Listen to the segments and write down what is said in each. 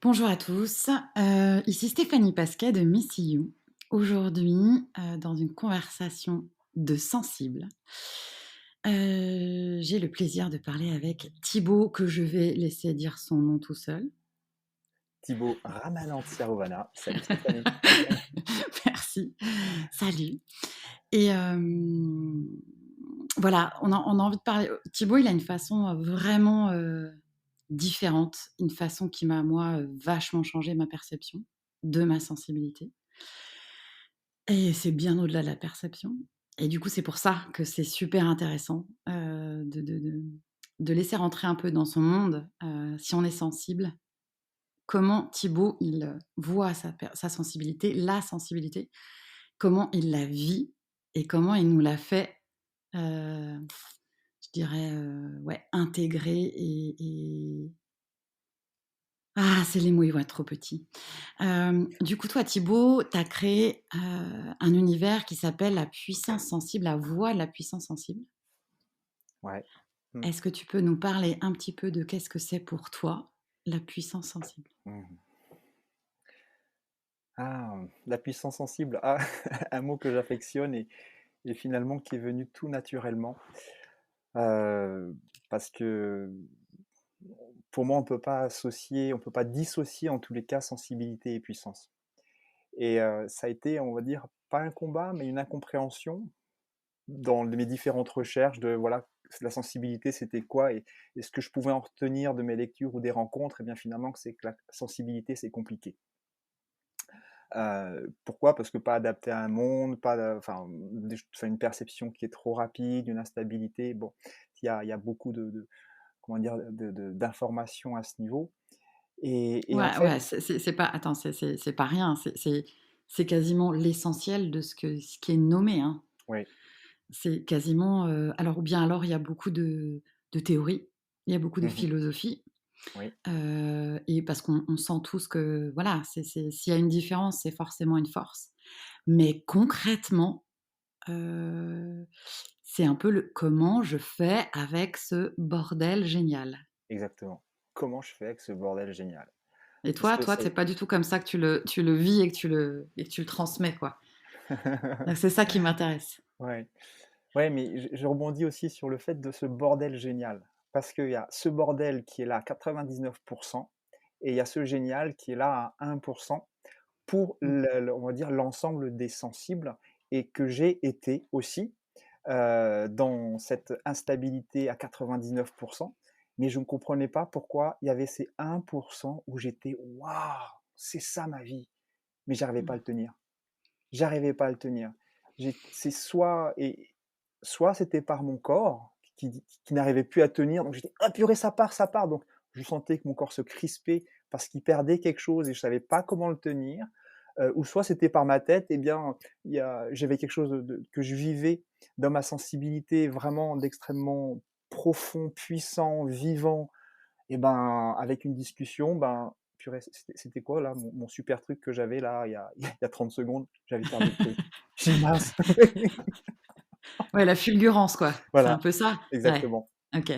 Bonjour à tous, ici Stéphanie Pasquet de Miss You. Aujourd'hui, dans une conversation de sensibles, j'ai le plaisir de parler avec Thibaut, que je vais laisser dire son nom tout seul. Thibaut Ramanantsiarovana. Salut Stéphanie. Merci, salut et voilà, on a envie de parler Thibaut, il a une façon, vraiment, différente, une façon qui m'a, moi, vachement changé ma perception de ma sensibilité. Et c'est bien au-delà de la perception et du coup, c'est pour ça que c'est super intéressant, de laisser rentrer un peu dans son monde, si on est sensible. Comment Thibaut, il, voit sa sensibilité, la sensibilité, comment il la vit et comment il nous la fait, heu, je dirais, ouais, intégrer c'est les mots, ils vont être trop petits. Du coup, toi, Thibaut, tu as créé, un univers qui s'appelle la puissance sensible, la voix de la puissance sensible. Ouais. Mmh. Est-ce que tu peux nous parler un petit peu de qu'est-ce que c'est pour toi, la puissance sensible? Mmh. La puissance sensible. Un mot que j'affectionne et finalement qui est venu tout naturellement. Heu, Parce que pour moi, on peut pas dissocier en tous les cas sensibilité et puissance. Ça a été, on va dire, pas un combat, mais une incompréhension dans mes différentes recherches de voilà, la sensibilité c'était quoi et ce que je pouvais en retenir de mes lectures ou des rencontres et bien finalement que c'est que la sensibilité c'est compliqué. Pourquoi? Parce que pas adapté à un monde, pas de une perception qui est trop rapide, une instabilité. Bon, il y a beaucoup de comment dire? D'informations à ce niveau et en Ouais, fait ouais, c'est pas attends, c'est pas rien, c'est quasiment l'essentiel de ce qui est nommé, hein. oui. C'est quasiment, alors ou bien alors il y a beaucoup de théories, il y a beaucoup de Mmh. philosophie. Oui. Et parce qu'on sent tous que voilà, s'il y a une différence, c'est forcément une force. Mais concrètement, heu, c'est un peu le comment je fais avec ce bordel génial? Exactement. Comment je fais avec ce bordel génial? Et Parce que toi, c'est c'est pas du tout comme ça que tu le vis et que tu le transmets, quoi. Donc c'est ça qui m'intéresse. ouais. Ouais, mais je rebondis aussi sur le fait de ce bordel génial. Parce qu'il y a ce bordel qui est là à 99 et il y a ce génial qui est là à 1 pour Mmh. on va dire l'ensemble des sensibles et que j'ai été aussi, dans cette instabilité à 99 mais je ne comprenais pas pourquoi il y avait ces 1 où j'étais: «Waouh, c'est ça ma vie!» mais j'arrivais pas à Mmh. le tenir. J'arrivais pas à le tenir. C'est soit c'était par mon corps qui n'arrivait plus à tenir, donc j'étais: «Ah purée, ça part!» donc je sentais que mon corps se crispait parce qu'il perdait quelque chose et je savais pas comment le tenir, ou soit c'était par ma tête et bien, j'avais quelque chose que je vivais dans ma sensibilité vraiment d'extrêmement profond, puissant, vivant et ben, avec une discussion, ben, purée, c'était quoi là mon super truc que j'avais là il y a 30 secondes? J'avais perdu le truc. J'ai dit: «Mince!» Ouais, la fulgurance, quoi. C'est un Voilà, peu ça? Ouais, exactement. OK.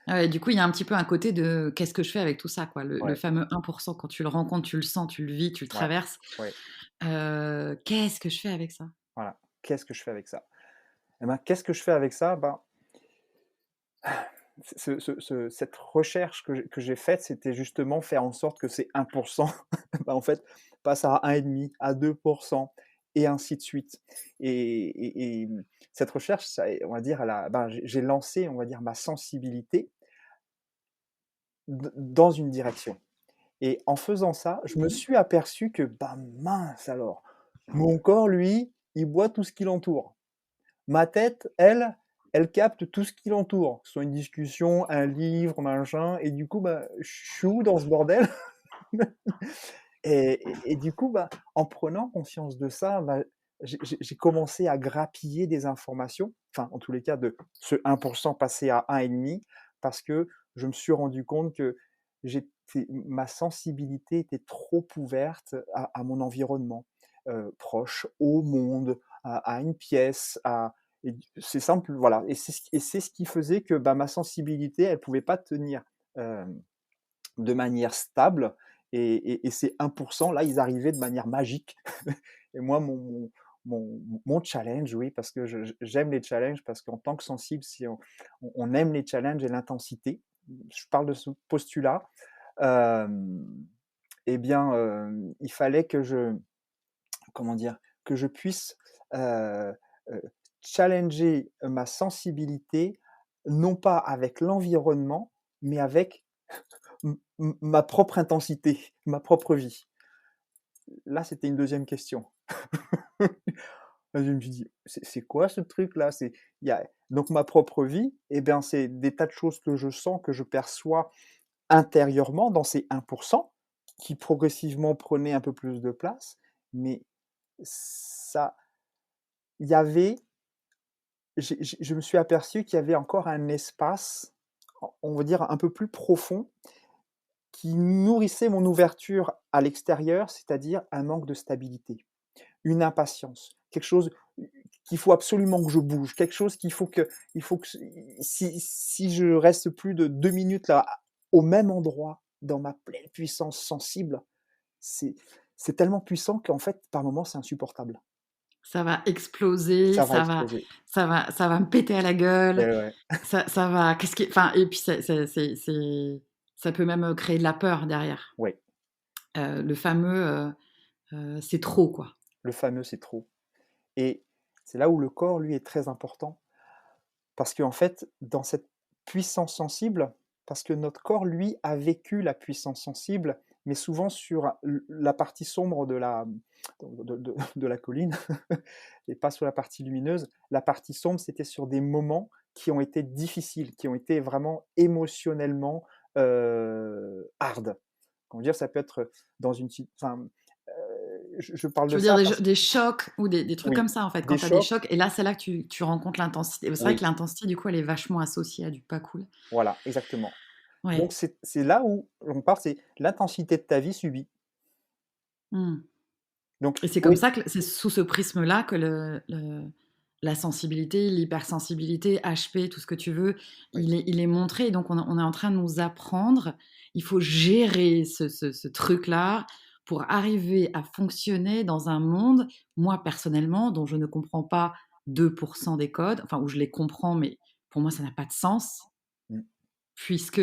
Ah ouais, du coup, il y a un petit peu un côté de: «Qu'est-ce que je fais avec tout ça?» quoi. Le Ouais, fameux 1 quand tu le rencontres, tu le sens, tu le vis, tu le ouais, traverses. ouais, Qu'est-ce que je fais avec ça? voilà. Qu'est-ce que je fais avec ça? Et ben, qu'est-ce que je fais avec ça? Ben, cette recherche que j'ai faite, c'était justement faire en sorte que ces 1 bah, en fait, passe à 1,5, à 2 et ainsi de suite. Cette recherche, ça on va dire, j'ai lancé, on va dire, ma sensibilité dans une direction et en faisant ça, je me Mmh. suis aperçu que, bah, mince alors, mon corps, lui, il boit tout ce qui l'entoure. Ma tête, elle capte tout ce qui l'entoure, que ce soit une discussion, un livre, machin et du coup, bah, je suis où dans ce bordel? Et du coup, bah, en prenant conscience de ça, bah, j'ai commencé à grappiller des informations, enfin, en tous les cas, de ce 1 passé à 1,5 parce que je me suis rendu compte que ma sensibilité était trop ouverte à mon environnement, proche, au monde, à une pièce, et c'est simple, voilà et c'est ce qui faisait que, bah, ma sensibilité, elle pouvait pas tenir, hem, de manière stable et ces 1 là, ils arrivaient de manière magique. Et moi, mon challenge, oui, parce que j'aime les challenges, parce qu'en tant que sensible, si on aime les challenges et l'intensité, je parle de ce postulat, et bien, il fallait que je, comment dire? Que je puisse, heu heu, challenger ma sensibilité, non pas avec l'environnement, mais avec ma propre intensité, ma propre vie. Là, c'était une deuxième question. Là, je me suis dit: «C'est quoi ce truc-là?» Il y a donc ma propre vie, et bien, c'est des tas de choses que je sens, que je perçois intérieurement dans ces 1 qui progressivement prenaient un peu plus de place, mais ça il y avait je me suis aperçu qu'il y avait encore un espace, on va dire un peu plus profond, qui nourrissait mon ouverture à l'extérieur, c'est-à-dire un manque de stabilité, une impatience, quelque chose qu'il faut absolument que je bouge, quelque chose il faut que si je reste plus de 2 minutes là, au même endroit, dans ma pleine puissance sensible, c'est c'est tellement puissant qu'en fait, par moments, c'est insupportable. Ça va exploser, Ça va exploser. ça va me péter à la gueule, Et ouais, ça va qu'est-ce qui enfin et puis ça peut même, créer de la peur derrière. ouais, Le fameux, «c'est trop» quoi. le fameux «c'est trop». Et c'est là où le corps, lui, est très important. Parce qu'en fait, dans cette puissance sensible, parce que notre corps, lui, a vécu la puissance sensible, mais souvent sur la partie sombre de la colline et pas sur la partie lumineuse. La partie sombre, c'était sur des moments qui ont été difficiles, qui ont été vraiment émotionnellement hard. Comment dire, ça peut être dans une enfin, je parle Tu de veux dire ça parce des chocs ou des trucs oui, comme ça, en fait, quand des tu as des chocs, chocs et là, c'est là que tu rencontres l'intensité. C'est vrai oui, que l'intensité, du coup, elle est vachement associée à du pas cool. voilà, exactement. Donc Ouais. c'est là où on part, c'est l'intensité de ta vie subie. Mmh. Donc Et c'est comme oui, ça que c'est sous ce prisme-là que la sensibilité, l'hypersensibilité, HP, tout ce que tu veux, oui, il est montré et donc on est en train de nous apprendre, il faut gérer ce truc-là pour arriver à fonctionner dans un monde, moi personnellement, dont je ne comprends pas 2 des codes, enfin où je les comprends, mais pour moi ça n'a pas de sens, mmh, puisque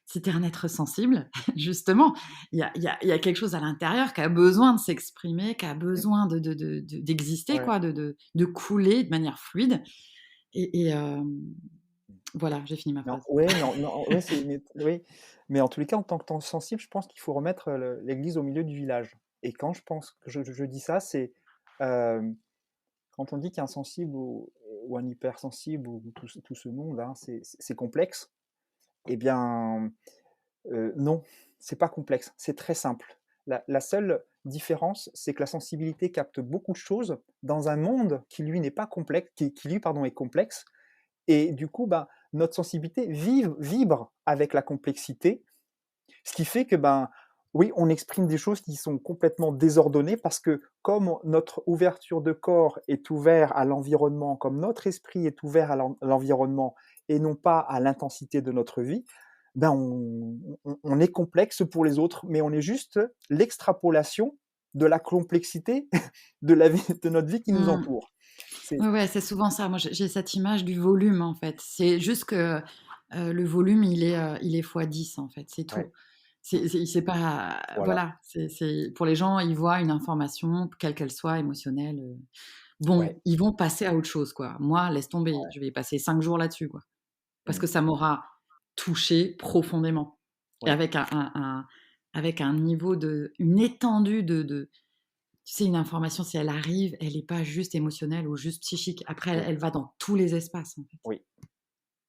si tu es un être sensible, justement, il y a quelque chose à l'intérieur qui a besoin de s'exprimer, qui a mmh, besoin d'exister ouais. quoi, de couler de manière fluide et voilà, j'ai fini ma Non, phrase. ouais, non, ouais, oui, mais en tous les cas, en tant que sensible, je pense qu'il faut remettre, l'église au milieu du village. Et quand je pense que je dis ça, c'est, hem, quand on dit qu'un sensible ou un hypersensible ou tout ce monde, hein, c'est complexe, eh bien, non, c'est pas complexe, c'est très simple. La seule différence, c'est que la sensibilité capte beaucoup de choses dans un monde qui lui n'est pas complexe, qui lui, pardon, est complexe, et du coup, ben, notre sensibilité vibre avec la complexité, ce qui fait que, ben, oui, on exprime des choses qui sont complètement désordonnées parce que comme notre ouverture de corps est ouvert à l'environnement, comme notre esprit est ouvert à l'environnement et non pas à l'intensité de notre vie, ben, on est complexe pour les autres, mais on est juste l'extrapolation de la complexité de la vie de notre vie qui nous Mmh. entoure. C'est Ouais, ouais, c'est souvent ça. Moi, j'ai cette image du volume, en fait. C'est juste que, le volume, il est fois 10 en fait, c'est tout. ouais, mmh, C'est pas voilà, voilà, c'est pour les gens, ils voient une information, quelle qu'elle soit, émotionnelle, ouais, bon, ils vont passer à autre chose, quoi. Moi, laisse tomber, je vais passer 5 jours là-dessus, quoi. Parce mmh, que ça m'aura touchée profondément et oui, avec un niveau une étendue de tu sais, une information, si elle arrive, elle est pas juste émotionnelle ou juste psychique. Après, oui, elle va dans tous les espaces, en fait. oui.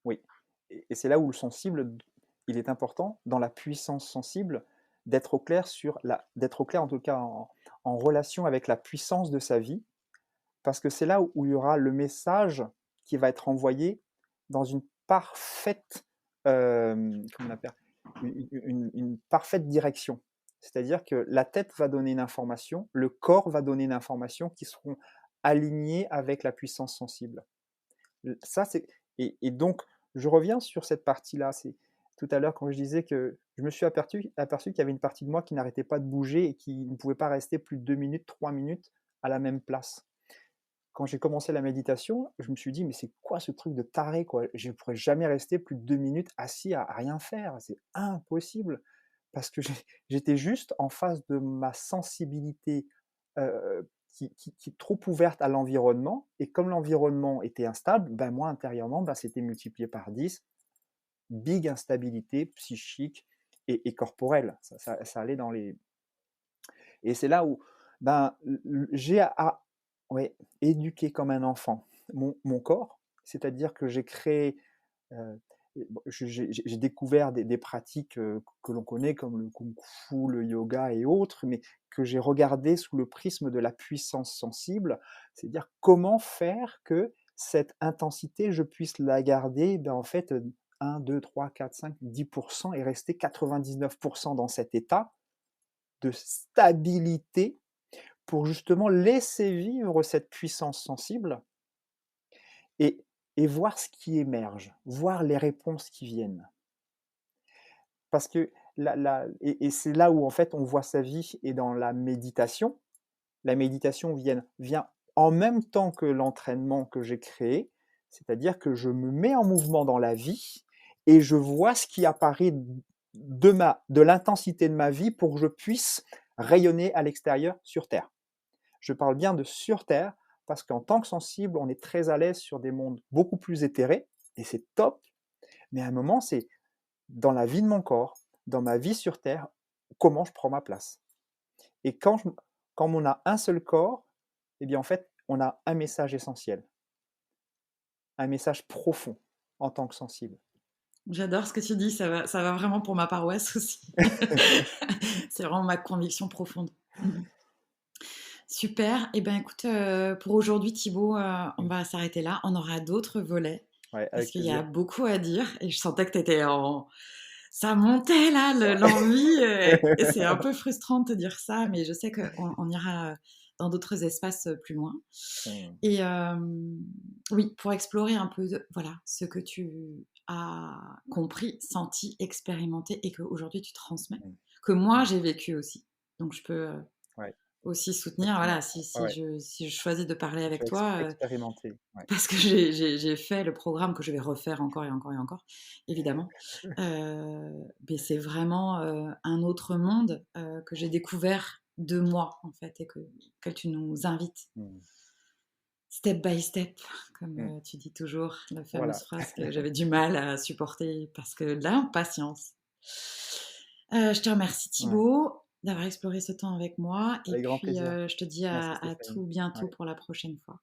Oui, et c'est là où le sensible, il est important dans la puissance sensible d'être au clair en tout cas en relation avec la puissance de sa vie, parce que c'est là où il y aura le message qui va être envoyé dans une parfaite, comment on appelle? Une parfaite direction. C'est-à-dire que la tête va donner une information, le corps va donner une information qui seront alignés avec la puissance sensible. Ça, c'est et donc je reviens sur cette partie-là, tout à l'heure quand je disais que je me suis aperçu qu'il y avait une partie de moi qui n'arrêtait pas de bouger et qui ne pouvait pas rester plus de 2 minutes, 3 minutes à la même place. Quand j'ai commencé la méditation, je me suis dit: «Mais c'est quoi ce truc de taré, quoi? Je ne pourrais jamais rester plus de 2 minutes assis à rien faire, c'est impossible». Parce que j'étais juste en face de ma sensibilité, qui est trop ouverte à l'environnement et comme l'environnement était instable, ben, moi intérieurement, bah, c'était multiplié par 10, big instabilité psychique et corporelle. Ça allait dans les et c'est là où, ben, j'ai ouais, éduqué comme un enfant mon corps, c'est-à-dire que j'ai créé, heu, bon, j'ai découvert des pratiques, que l'on connaît comme le kung-fu, le yoga et autres, mais que j'ai regardé sous le prisme de la puissance sensible. C'est-à-dire comment faire que cette intensité, je puisse la garder, ben, en fait, 1-2-3-4-5-10 et rester 99 dans cet état de stabilité pour justement laisser vivre cette puissance sensible et voir ce qui émerge, voir les réponses qui viennent. Parce que c'est là où en fait on voit sa vie et dans la méditation. La méditation vient en même temps que l'entraînement que j'ai créé, c'est-à-dire que je me mets en mouvement dans la vie et je vois ce qui apparaît de l'intensité de ma vie pour que je puisse rayonner à l'extérieur sur terre. Je parle bien de sur terre parce qu'en tant que sensible, on est très à l'aise sur des mondes beaucoup plus éthérés et c'est top, mais à un moment, c'est dans la vie de mon corps, dans ma vie sur terre, comment je prends ma place. Et quand on a un seul corps, eh bien en fait, on a un message essentiel, un message profond en tant que sensible. J'adore ce que tu dis, ça va vraiment pour ma paroisse aussi. C'est vraiment ma conviction profonde. Mmh. Super et ben, écoute, pour aujourd'hui Thibaut, on Mmh. va s'arrêter là. On aura d'autres volets Ouais, parce avec qu'il y a plaisir. beaucoup à dire et je sentais que tu étais en ça montait là, l'envie, et c'est un peu frustrant de te dire ça, mais je sais qu'on ira, dans d'autres espaces, plus loin Mmh, et oui, pour explorer un peu voilà, ce que tu as compris, senti, expérimenté et qu'aujourd'hui tu transmets, mmh, que moi mmh. j'ai vécu aussi. Donc je peux, Ouais, aussi soutenir, exactement. voilà, si Ouais, si ouais, je si je choisis de parler que tu avec as toi, expérimenté. Ouais. parce que j'ai fait le programme que je vais refaire encore et encore et encore, évidemment. Mais c'est vraiment, un autre monde, que j'ai découvert de moi, en fait, et auquel tu nous invites. Mmh, Step by step, comme, mmh. tu dis toujours, la fameuse Voilà, phrase que j'avais du mal à supporter parce que l'impatience. Je te remercie ouais, Thibaut, d'avoir exploré ce temps avec moi et avec grand puis, plaisir. je te dis Merci à Stéphanie. tout bientôt Ouais. pour la prochaine fois.